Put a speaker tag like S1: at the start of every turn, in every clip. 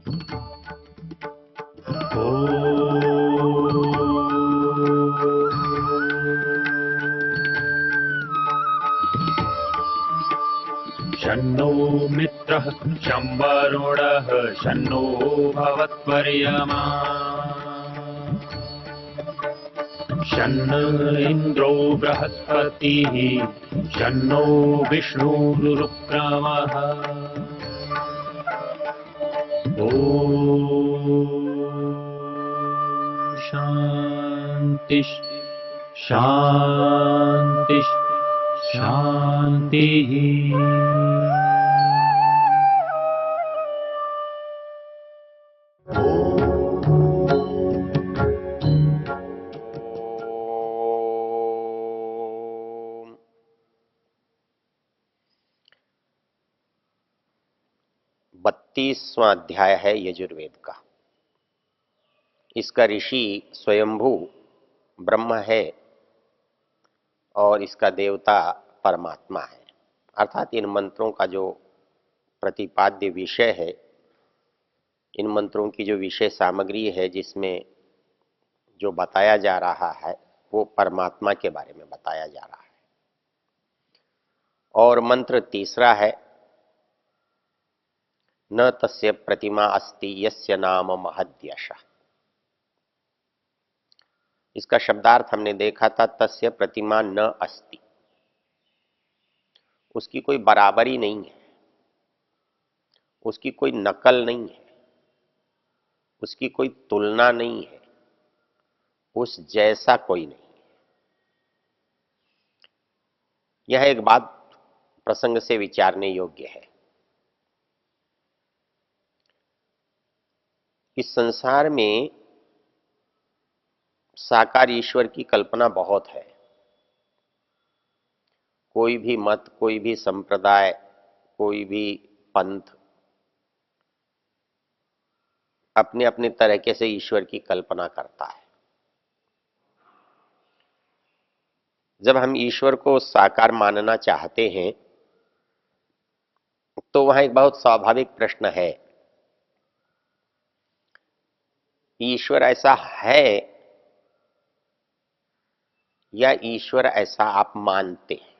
S1: शन्नो मित्रः शं वरुणः शन्नो भवत्वर्यमा शन्न इन्द्रो बृहस्पतिः शन्नो विष्णुरुक्रमः ॐ शान्ति शान्ति शान्तिः।
S2: बत्तीसवां अध्याय है यजुर्वेद का। इसका ऋषि स्वयंभू ब्रह्म है और इसका देवता परमात्मा है। अर्थात इन मंत्रों का जो प्रतिपाद्य विषय है, इन मंत्रों की जो विषय सामग्री है, जिसमें जो बताया जा रहा है वो परमात्मा के बारे में बताया जा रहा है। और मंत्र तीसरा है, न तस्य प्रतिमा अस्ति यस्य नाम महद्यशः। इसका शब्दार्थ हमने देखा था, तस्य प्रतिमा न अस्ति, उसकी कोई बराबरी नहीं है, उसकी कोई नकल नहीं है, उसकी कोई तुलना नहीं है, उस जैसा कोई नहीं है। यह एक बात प्रसंग से विचारने योग्य है। इस संसार में साकार ईश्वर की कल्पना बहुत है। कोई भी मत, कोई भी संप्रदाय, कोई भी पंथ अपने अपने तरीके से ईश्वर की कल्पना करता है। जब हम ईश्वर को साकार मानना चाहते हैं तो वहां एक बहुत स्वाभाविक प्रश्न है, ईश्वर ऐसा है या ईश्वर ऐसा आप मानते हैं?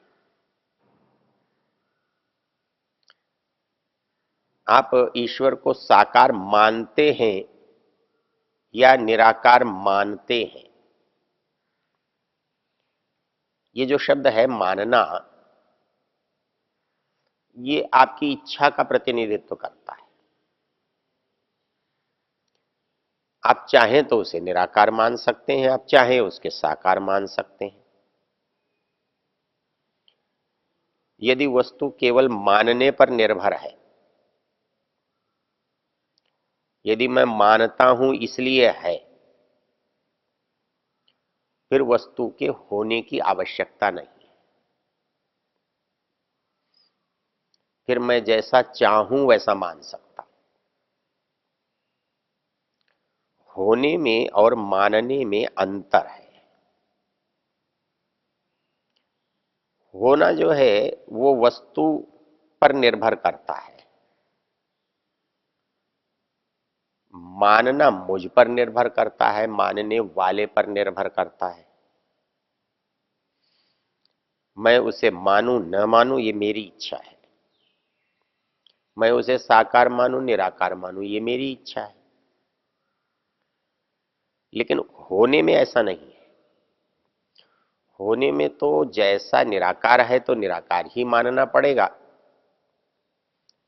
S2: आप ईश्वर को साकार मानते हैं या निराकार मानते हैं? ये जो शब्द है मानना, ये आपकी इच्छा का प्रतिनिधित्व करता है। आप चाहें तो उसे निराकार मान सकते हैं, आप चाहें उसके साकार मान सकते हैं। यदि वस्तु केवल मानने पर निर्भर है, यदि मैं मानता हूं इसलिए है, फिर वस्तु के होने की आवश्यकता नहीं है। फिर मैं जैसा चाहूं वैसा मान सकता। होने में और मानने में अंतर है। होना जो है वो वस्तु पर निर्भर करता है, मानना मुझ पर निर्भर करता है, मानने वाले पर निर्भर करता है। मैं उसे मानूं न मानूं ये मेरी इच्छा है, मैं उसे साकार मानूं निराकार मानूं ये मेरी इच्छा है। लेकिन होने में ऐसा नहीं है। होने में तो जैसा निराकार है तो निराकार ही मानना पड़ेगा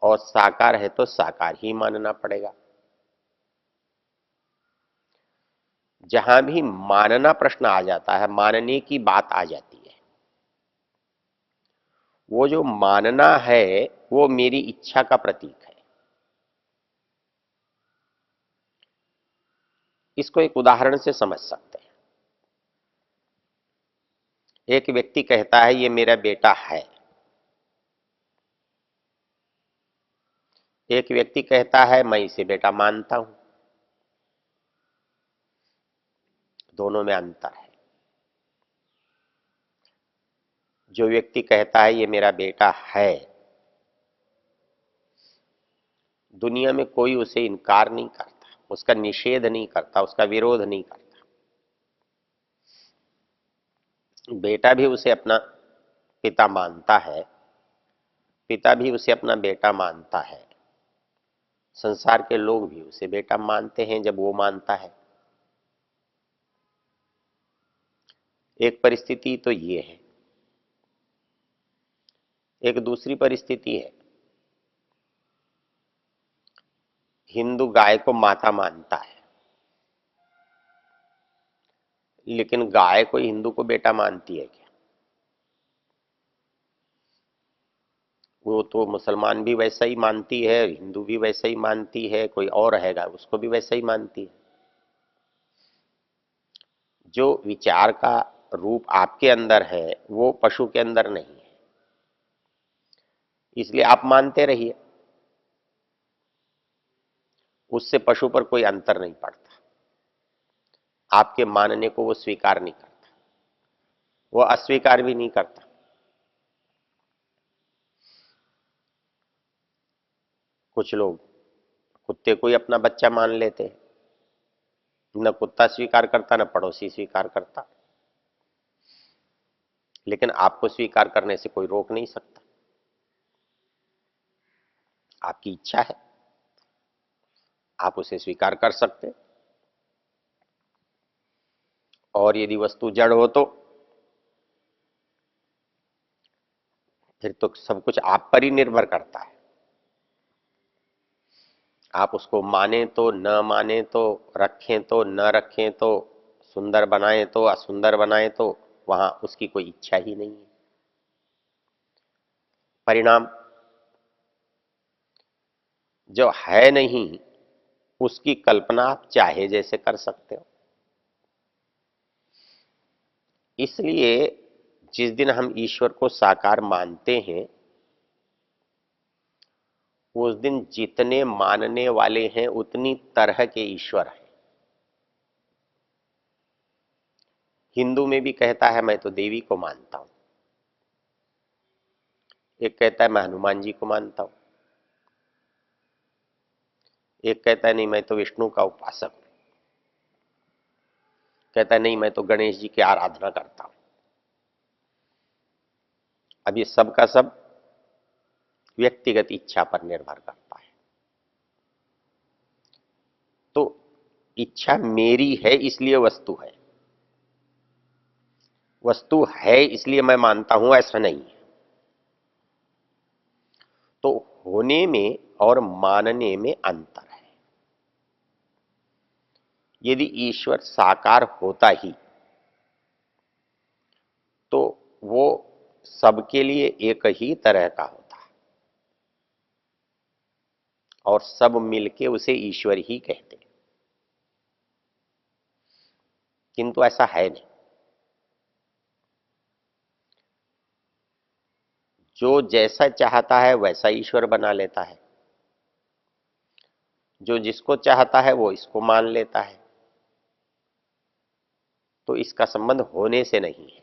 S2: और साकार है तो साकार ही मानना पड़ेगा। जहां भी मानना प्रश्न आ जाता है, मानने की बात आ जाती है, वो जो मानना है वो मेरी इच्छा का प्रतीक है। इसको एक उदाहरण से समझ सकते हैं। एक व्यक्ति कहता है ये मेरा बेटा है, एक व्यक्ति कहता है मैं इसे बेटा मानता हूं। दोनों में अंतर है। जो व्यक्ति कहता है ये मेरा बेटा है, दुनिया में कोई उसे इनकार नहीं करता, उसका निषेध नहीं करता, उसका विरोध नहीं करता। बेटा भी उसे अपना पिता मानता है, पिता भी उसे अपना बेटा मानता है, संसार के लोग भी उसे बेटा मानते हैं जब वो मानता है। एक परिस्थिति तो ये है। एक दूसरी परिस्थिति है, हिंदू गाय को माता मानता है, लेकिन गाय कोई हिंदू को बेटा मानती है क्या? वो तो मुसलमान भी वैसा ही मानती है, हिंदू भी वैसा ही मानती है, कोई और रहेगा उसको भी वैसा ही मानती है। जो विचार का रूप आपके अंदर है वो पशु के अंदर नहीं है, इसलिए आप मानते रहिए, उससे पशु पर कोई अंतर नहीं पड़ता। आपके मानने को वो स्वीकार नहीं करता, वो अस्वीकार भी नहीं करता। कुछ लोग कुत्ते को ही अपना बच्चा मान लेते हैं, न कुत्ता स्वीकार करता न पड़ोसी स्वीकार करता, लेकिन आपको स्वीकार करने से कोई रोक नहीं सकता। आपकी इच्छा है, आप उसे स्वीकार कर सकते हैं। और यदि वस्तु जड़ हो तो फिर तो सब कुछ आप पर ही निर्भर करता है। आप उसको माने तो न माने तो, रखें तो न रखें तो, सुंदर बनाए तो असुंदर बनाए तो, वहां उसकी कोई इच्छा ही नहीं है। परिणाम जो है नहीं उसकी कल्पना आप चाहे जैसे कर सकते हो। इसलिए जिस दिन हम ईश्वर को साकार मानते हैं उस दिन जितने मानने वाले हैं उतनी तरह के ईश्वर हैं। हिंदू में भी कहता है मैं तो देवी को मानता हूं, एक कहता है मैं हनुमान जी को मानता हूं, एक कहता है नहीं मैं तो विष्णु का उपासक हूं, कहता है नहीं मैं तो गणेश जी की आराधना करता हूं। अब ये सब का सब व्यक्तिगत इच्छा पर निर्भर करता है। तो इच्छा मेरी है इसलिए वस्तु है, वस्तु है इसलिए मैं मानता हूं, ऐसा नहीं है। तो होने में और मानने में अंतर है। यदि ईश्वर साकार होता ही तो वो सबके लिए एक ही तरह का होता और सब मिलके उसे ईश्वर ही कहते, किंतु ऐसा है नहीं। जो जैसा चाहता है वैसा ईश्वर बना लेता है, जो जिसको चाहता है वो इसको मान लेता है। तो इसका संबंध होने से नहीं है,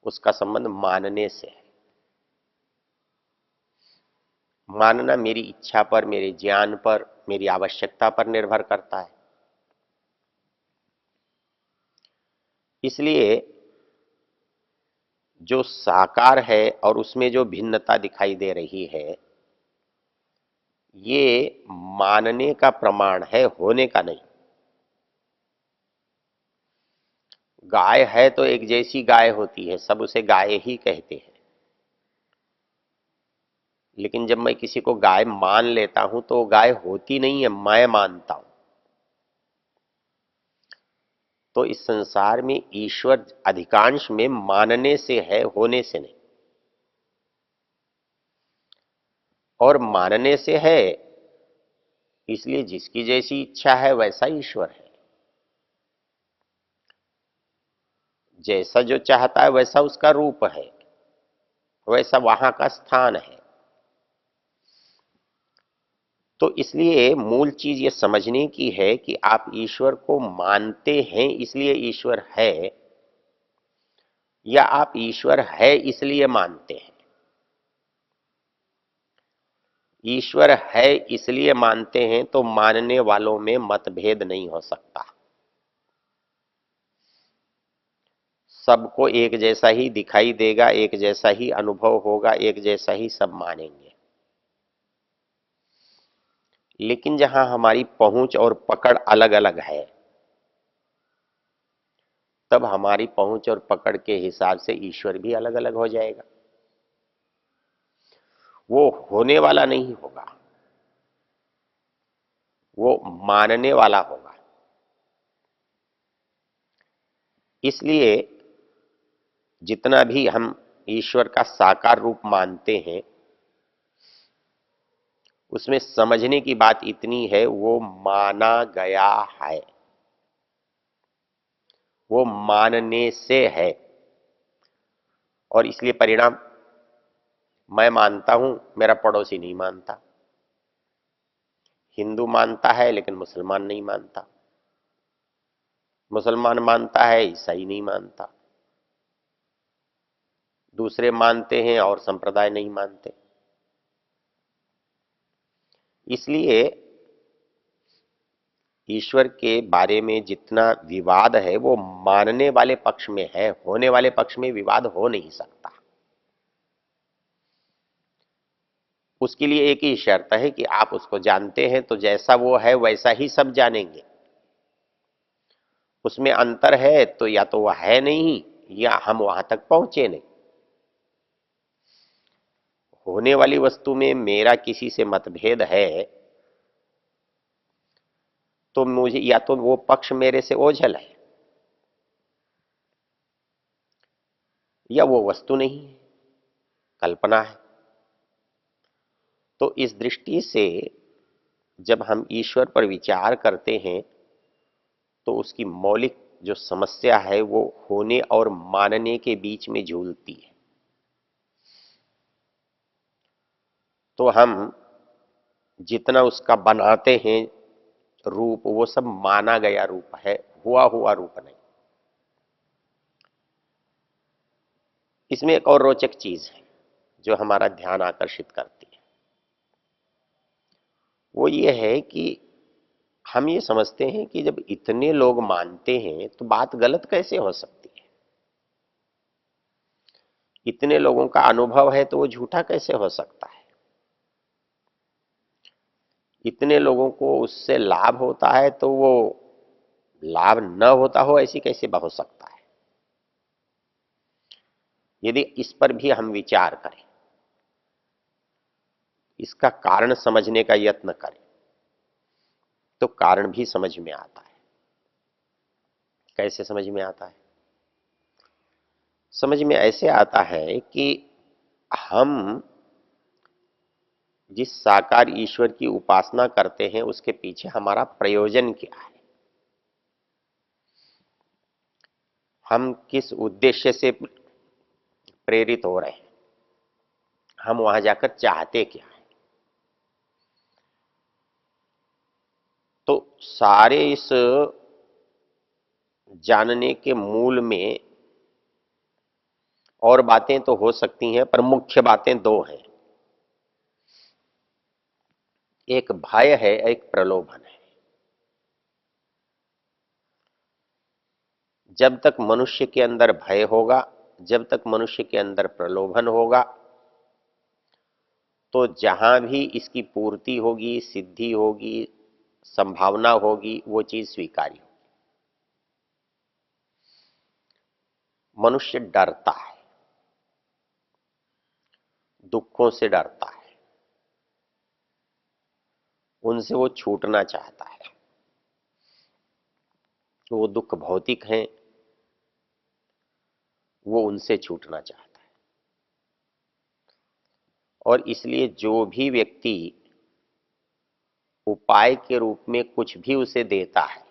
S2: उसका संबंध मानने से है। मानना मेरी इच्छा पर, मेरे ज्ञान पर, मेरी आवश्यकता पर निर्भर करता है। इसलिए जो साकार है और उसमें जो भिन्नता दिखाई दे रही है ये मानने का प्रमाण है, होने का नहीं। गाय है तो एक जैसी गाय होती है, सब उसे गाय ही कहते हैं, लेकिन जब मैं किसी को गाय मान लेता हूं तो गाय होती नहीं है, मैं मानता हूं। तो इस संसार में ईश्वर अधिकांश में मानने से है, होने से नहीं। और मानने से है इसलिए जिसकी जैसी इच्छा है वैसा ईश्वर है, जैसा जो चाहता है वैसा उसका रूप है, वैसा वहां का स्थान है। तो इसलिए मूल चीज ये समझने की है कि आप ईश्वर को मानते हैं इसलिए ईश्वर है, या आप ईश्वर है इसलिए मानते हैं। ईश्वर है इसलिए मानते हैं तो मानने वालों में मतभेद नहीं हो सकता। सबको एक जैसा ही दिखाई देगा, एक जैसा ही अनुभव होगा, एक जैसा ही सब मानेंगे। लेकिन जहां हमारी पहुंच और पकड़ अलग अलग है, तब हमारी पहुंच और पकड़ के हिसाब से ईश्वर भी अलग अलग हो जाएगा। वो होने वाला नहीं होगा, वो मानने वाला होगा। इसलिए जितना भी हम ईश्वर का साकार रूप मानते हैं, उसमें समझने की बात इतनी है, वो माना गया है, वो मानने से है। और इसलिए परिणाम, मैं मानता हूं, मेरा पड़ोसी नहीं मानता। हिंदू मानता है लेकिन मुसलमान नहीं मानता, मुसलमान मानता है, ईसाई नहीं मानता, दूसरे मानते हैं और संप्रदाय नहीं मानते। इसलिए ईश्वर के बारे में जितना विवाद है वो मानने वाले पक्ष में है, होने वाले पक्ष में विवाद हो नहीं सकता। उसके लिए एक ही शर्त है कि आप उसको जानते हैं तो जैसा वो है वैसा ही सब जानेंगे। उसमें अंतर है तो या तो वह है नहीं, या हम वहां तक पहुंचे नहीं। होने वाली वस्तु में मेरा किसी से मतभेद है तो मुझे, या तो वो पक्ष मेरे से ओझल है, या वो वस्तु नहीं है, कल्पना है। तो इस दृष्टि से जब हम ईश्वर पर विचार करते हैं तो उसकी मौलिक जो समस्या है वो होने और मानने के बीच में झूलती है। तो हम जितना उसका बनाते हैं रूप, वो सब माना गया रूप है, हुआ हुआ रूप नहीं। इसमें एक और रोचक चीज है जो हमारा ध्यान आकर्षित करती है। वो ये है कि हम ये समझते हैं कि जब इतने लोग मानते हैं तो बात गलत कैसे हो सकती है। इतने लोगों का अनुभव है तो वो झूठा कैसे हो सकता है। इतने लोगों को उससे लाभ होता है तो वो लाभ न होता हो ऐसी कैसे हो सकता है। यदि इस पर भी हम विचार करें, इसका कारण समझने का यत्न करें, तो कारण भी समझ में आता है। कैसे समझ में आता है? समझ में ऐसे आता है कि हम जिस साकार ईश्वर की उपासना करते हैं उसके पीछे हमारा प्रयोजन क्या है, हम किस उद्देश्य से प्रेरित हो रहे हैं, हम वहां जाकर चाहते क्या है। तो सारे इस जानने के मूल में और बातें तो हो सकती हैं, पर मुख्य बातें दो हैं। एक भय है, एक प्रलोभन है। जब तक मनुष्य के अंदर भय होगा, जब तक मनुष्य के अंदर प्रलोभन होगा, तो जहां भी इसकी पूर्ति होगी, सिद्धि होगी, संभावना होगी, वो चीज स्वीकार्य होगी। मनुष्य डरता है, दुखों से डरता है, उनसे वो छूटना चाहता है। तो वो दुख भौतिक हैं, वो उनसे छूटना चाहता है। और इसलिए जो भी व्यक्ति उपाय के रूप में कुछ भी उसे देता है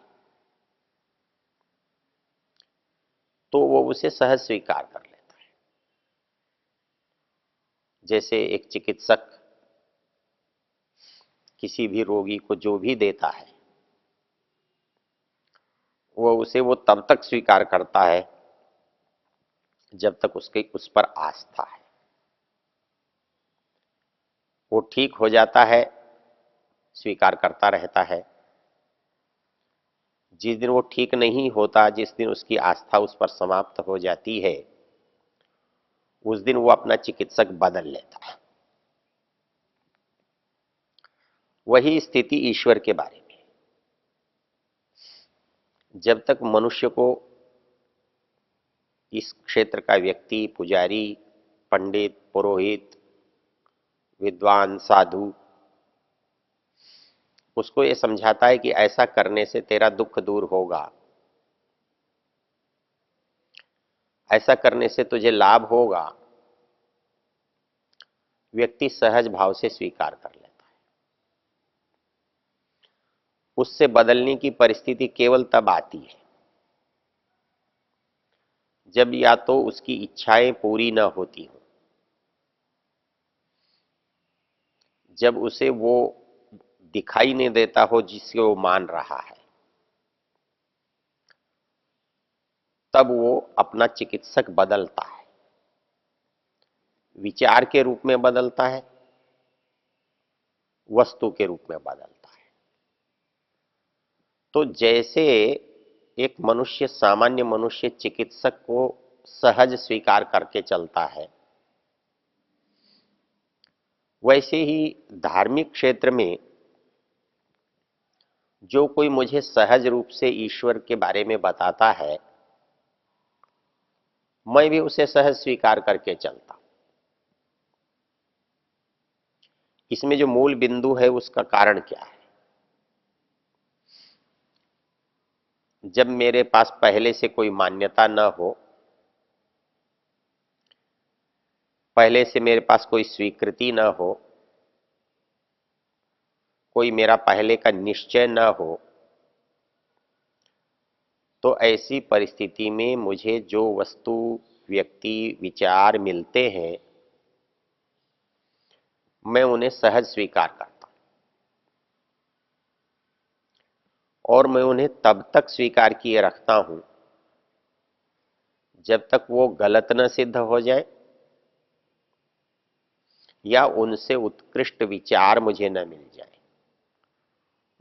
S2: तो वो उसे सहज स्वीकार कर लेता है। जैसे एक चिकित्सक किसी भी रोगी को जो भी देता है वो तब तक स्वीकार करता है जब तक उसके उस पर आस्था है। वो ठीक हो जाता है, स्वीकार करता रहता है। जिस दिन वो ठीक नहीं होता, जिस दिन उसकी आस्था उस पर समाप्त हो जाती है, उस दिन वो अपना चिकित्सक बदल लेता है। वही स्थिति ईश्वर के बारे में। जब तक मनुष्य को इस क्षेत्र का व्यक्ति, पुजारी, पंडित, पुरोहित, विद्वान, साधु उसको ये समझाता है कि ऐसा करने से तेरा दुख दूर होगा, ऐसा करने से तुझे लाभ होगा, व्यक्ति सहज भाव से स्वीकार कर लेता है। उससे बदलने की परिस्थिति केवल तब आती है जब या तो उसकी इच्छाएं पूरी न होती हो, जब उसे वो दिखाई नहीं देता हो जिससे वो मान रहा है, तब वो अपना चिकित्सक बदलता है। विचार के रूप में बदलता है, वस्तु के रूप में बदलता है। तो जैसे एक मनुष्य, सामान्य मनुष्य चिकित्सक को सहज स्वीकार करके चलता है, वैसे ही धार्मिक क्षेत्र में जो कोई मुझे सहज रूप से ईश्वर के बारे में बताता है, मैं भी उसे सहज स्वीकार करके चलता। इसमें जो मूल बिंदु है उसका कारण क्या है? जब मेरे पास पहले से कोई मान्यता न हो, पहले से मेरे पास कोई स्वीकृति न हो, कोई मेरा पहले का निश्चय न हो, तो ऐसी परिस्थिति में मुझे जो वस्तु, व्यक्ति, विचार मिलते हैं, मैं उन्हें सहज स्वीकार करता हूं। और मैं उन्हें तब तक स्वीकार किए रखता हूं जब तक वो गलत न सिद्ध हो जाए या उनसे उत्कृष्ट विचार मुझे न मिल जाए,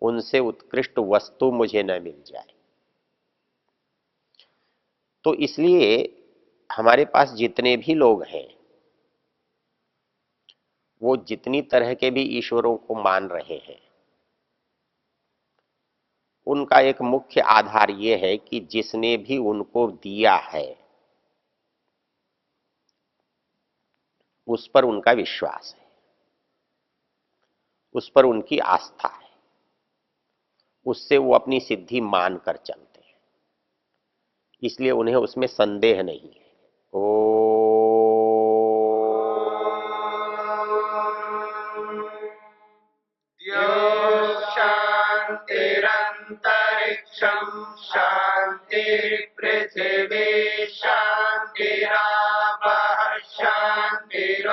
S2: उनसे उत्कृष्ट वस्तु मुझे न मिल जाए। तो इसलिए हमारे पास जितने भी लोग हैं, वो जितनी तरह के भी ईश्वरों को मान रहे हैं, उनका एक मुख्य आधार ये है कि जिसने भी उनको दिया है उस पर उनका विश्वास है, उस पर उनकी आस्था है, उससे वो अपनी सिद्धि मान कर चलते हैं, इसलिए उन्हें उसमें संदेह नहीं है। ओ
S3: शान्तिरन्तरिक्षं शान्तिर्पृथिवी शान्तिरापः शान्तिरोषधयः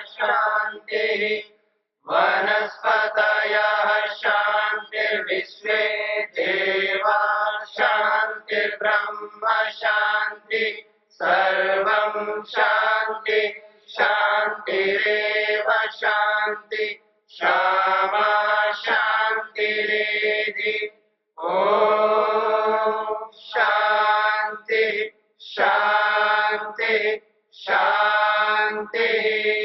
S3: शान्तिः वनस्पतयः शान्तिर्विश्वे देवा शान्तिर्ब्रह्म शान्ति सर्वं शान्ति शान्तिरेव शान्ति क्षमा शान्तिरेधि ॐ शान्ति शान्ति शान्तिः